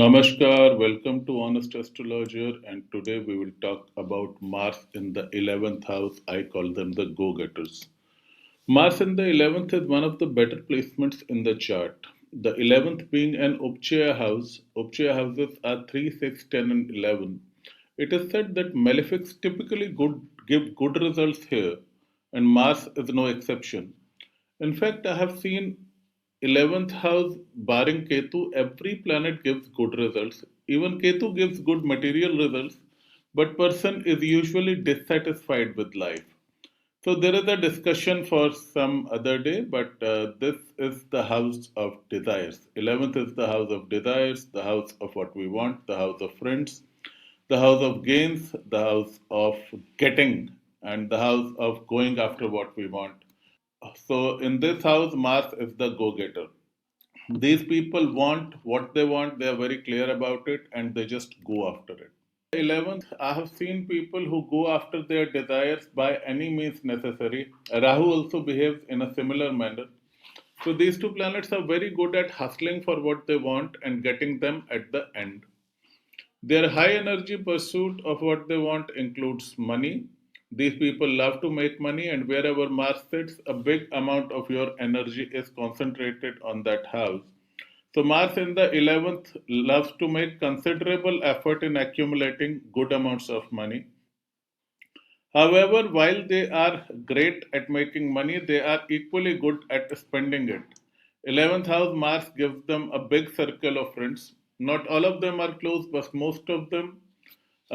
Namaskar, welcome to Honest Astrologer, and today we will talk about Mars in the 11th house. I call them the go getters. Mars in the 11th is one of the better placements in the chart. The 11th being an Upchaya house. Upchaya houses are 3, 6, 10, and 11. It is said that malefics typically give good results here, and Mars is no exception. In fact, I have seen 11th house barring Ketu, every planet gives good results. Even Ketu gives good material results, but person is usually dissatisfied with life. So there is a discussion for some other day, but this is the house of desires. 11th is the house of desires, the house of what we want, the house of friends, the house of gains, the house of getting, and the house of going after what we want. So in this house, Mars is the go-getter. These people want what they want, they are very clear about it, and they just go after it. 11th, I have seen people who go after their desires by any means necessary. Rahu also behaves in a similar manner. So these two planets are very good at hustling for what they want and getting them at the end. Their high energy pursuit of what they want includes money. These people love to make money, and wherever Mars sits, a big amount of your energy is concentrated on that house. So, Mars in the 11th loves to make considerable effort in accumulating good amounts of money. However, while they are great at making money, they are equally good at spending it. 11th house Mars gives them a big circle of friends. Not all of them are close, but most of them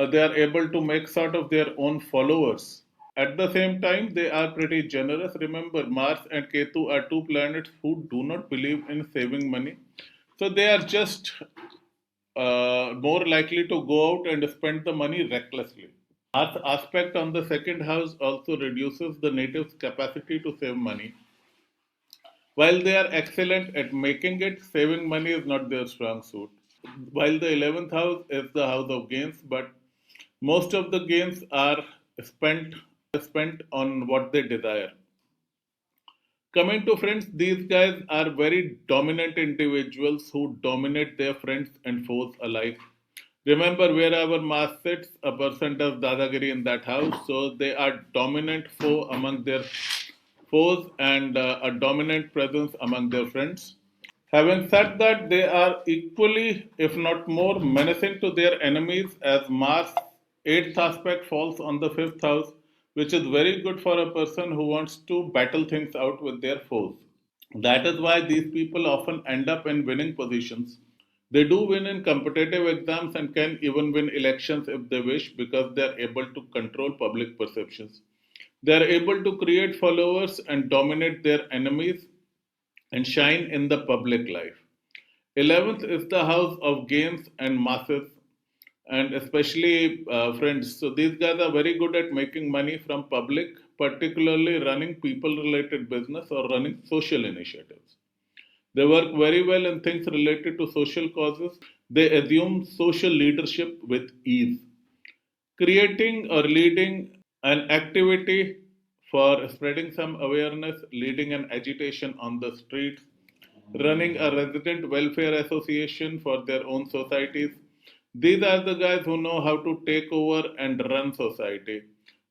they are able to make sort of their own followers. At the same time, they are pretty generous. Remember, Mars and Ketu are two planets who do not believe in saving money. So they are just more likely to go out and spend the money recklessly. Earth aspect on the second house also reduces the natives' capacity to save money. While they are excellent at making it, saving money is not their strong suit. While the 11th house is the house of gains, but most of the gains are spent on what they desire. Coming to friends, these guys are very dominant individuals who dominate their friends and foes alike. Remember, wherever Mars sits, a person does Dadagiri in that house, so they are dominant foe among their foes and a dominant presence among their friends. Having said that, they are equally, if not more, menacing to their enemies as Mars' eighth aspect falls on the fifth house, which is very good for a person who wants to battle things out with their foes. That is why these people often end up in winning positions. They do win in competitive exams and can even win elections if they wish because they are able to control public perceptions. They are able to create followers and dominate their enemies and shine in the public life. 11th is the house of gains and masses, and especially friends. So these guys are very good at making money from public, particularly running people related business or running social initiatives. They work very well in things related to social causes. They assume social leadership with ease. Creating or leading an activity for spreading some awareness, leading an agitation on the streets, running a resident welfare association for their own societies. These are the guys who know how to take over and run society.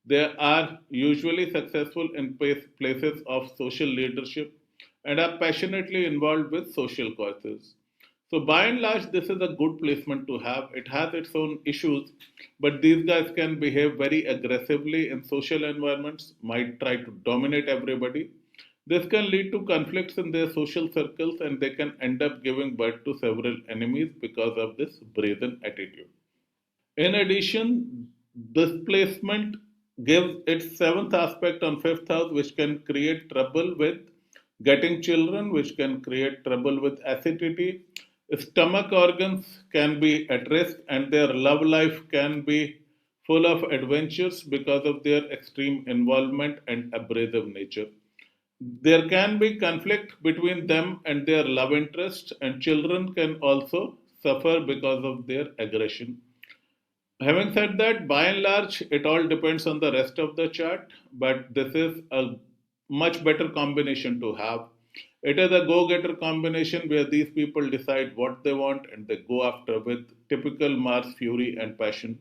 They are usually successful in places of social leadership and are passionately involved with social causes. So, by and large, this is a good placement to have. It has its own issues, but these guys can behave very aggressively in social environments, might try to dominate everybody. This can lead to conflicts in their social circles, and they can end up giving birth to several enemies because of this brazen attitude. In addition, this placement gives its seventh aspect on fifth house, which can create trouble with getting children, which can create trouble with acidity. Stomach organs can be at risk, and their love life can be full of adventures because of their extreme involvement and abrasive nature. There can be conflict between them and their love interest, and children can also suffer because of their aggression. Having said that, by and large, it all depends on the rest of the chart, but this is a much better combination to have. It is a go getter combination where these people decide what they want and they go after with typical Mars fury and passion.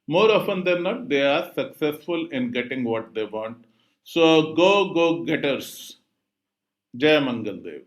More often than not, they are successful in getting what they want. So go getters. Jai Mangal Dev.